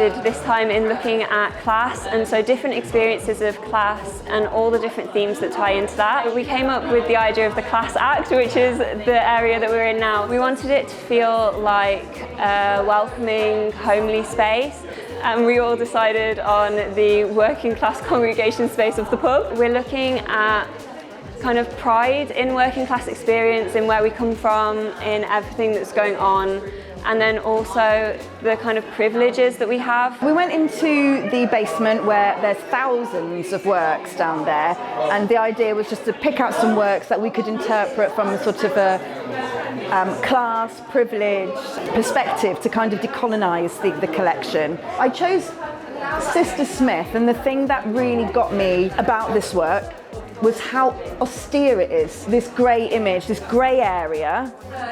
interested this time in looking at class, and so different experiences of class and all the different themes that tie into that. We came up with the idea of the Class Act, which is the area that we're in now. We wanted it to feel like a welcoming, homely space, and we all decided on the working class congregation space of the pub. We're looking at kind of pride in working class experience, in where we come from, in everything that's going on, and then also the kind of privileges that we have. We went into the basement where there's thousands of works down there, and the idea was just to pick out some works that we could interpret from a sort of a class, privilege perspective to kind of decolonise the collection. I chose Sister Smith, and the thing that really got me about this work was how austere it is. This grey image, this grey area,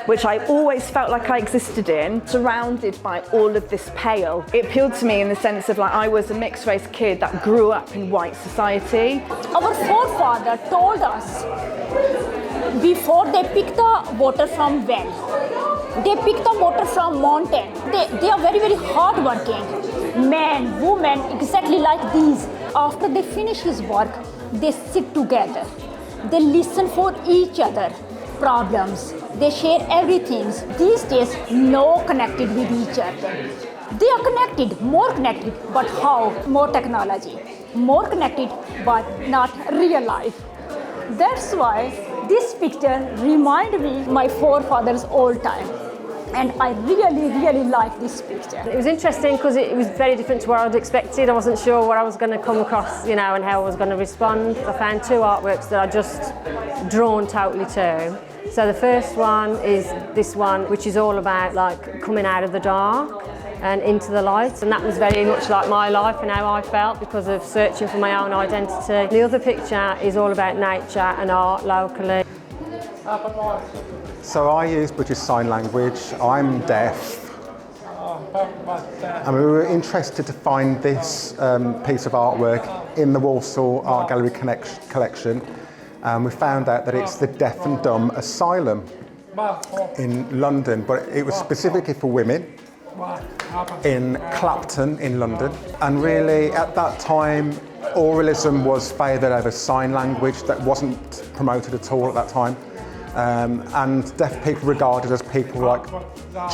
which I always felt like I existed in, surrounded by all of this pale. It appealed to me in the sense of like I was a mixed race kid that grew up in white society. Our forefather told us before they pick the water from well, they pick the water from mountain. They are very, very hardworking. Men, women, exactly like these. After they finish his work, they sit together. They listen for each other problems. They share everything. These days, no connected with each other. They are connected, more connected, but how? More technology. More connected, but not real life. That's why this picture reminded me of my forefathers' old time. And I really, really like this picture. It was interesting because it was very different to what I'd expected. I wasn't sure what I was going to come across, and how I was going to respond. I found two artworks that I just drawn totally to. So the first one is this one, which is all about like coming out of the dark and into the light, and that was very much like my life and how I felt because of searching for my own identity. The other picture is all about nature and art locally. So I use British Sign Language. I'm deaf, and we were interested to find this piece of artwork in the Walsall Art Gallery collection. We found out that it's the Deaf and Dumb Asylum in London, but it was specifically for women in Clapton in London. And really at that time, oralism was favoured over sign language. That wasn't promoted at all at that time. And deaf people regarded as people like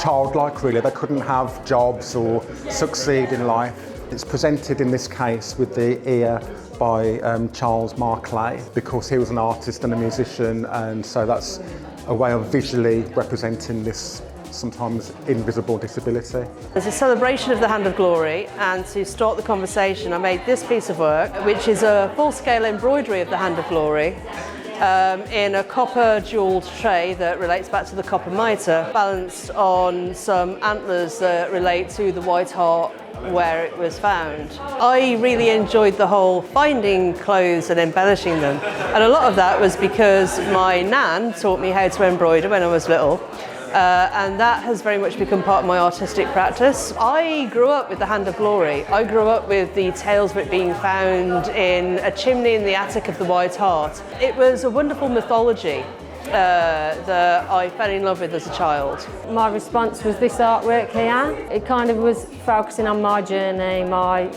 childlike, really. They couldn't have jobs or succeed in life. It's presented in this case with the ear by Charles Marclay, because he was an artist and a musician, and so that's a way of visually representing this sometimes invisible disability. As a celebration of the Hand of Glory, and to start the conversation, I made this piece of work, which is a full-scale embroidery of the Hand of Glory, in a copper jewelled tray that relates back to the copper mitre, balanced on some antlers that relate to the White Hart where it was found. I really enjoyed the whole finding clothes and embellishing them, and a lot of that was because my nan taught me how to embroider when I was little. And that has very much become part of my artistic practice. I grew up with the Hand of Glory. I grew up with the tales of it being found in a chimney in the attic of the White Hart. It was a wonderful mythology that I fell in love with as a child. My response was this artwork here. It kind of was focusing on my journey, my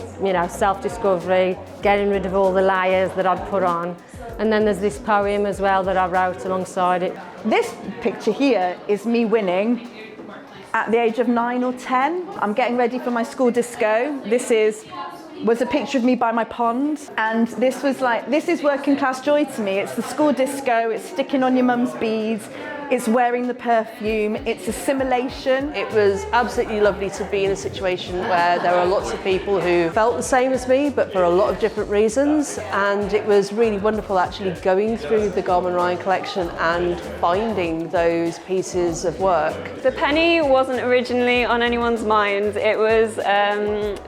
self-discovery, getting rid of all the layers that I'd put on. And then there's this poem as well that I wrote alongside it. This picture here is me winning at the age of 9 or 10. I'm getting ready for my school disco. This was a picture of me by my pond, and this is working class joy to me. It's the school disco, it's sticking on your mum's beads, it's wearing the perfume, it's assimilation. It was absolutely lovely to be in a situation where there are lots of people who felt the same as me, but for a lot of different reasons, and it was really wonderful actually going through the Garman Ryan collection and finding those pieces of work. The penny wasn't originally on anyone's mind. It was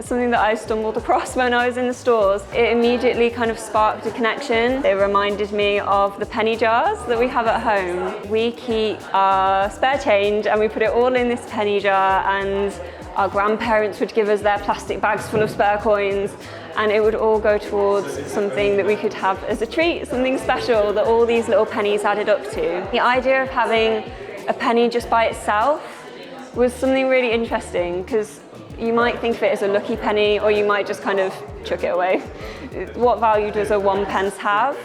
something that I stumbled across when I was in the stores. It immediately kind of sparked a connection. It reminded me of the penny jars that we have at home. We keep our spare change and we put it all in this penny jar, and our grandparents would give us their plastic bags full of spare coins, and it would all go towards something that we could have as a treat, something special that all these little pennies added up to. The idea of having a penny just by itself was something really interesting, because you might think of it as a lucky penny, or you might just kind of chuck it away. What value does a 1 pence have?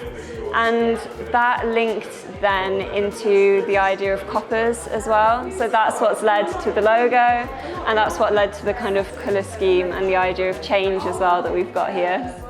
And that linked then into the idea of coppers as well. So that's what's led to the logo, and that's what led to the kind of colour scheme and the idea of change as well that we've got here.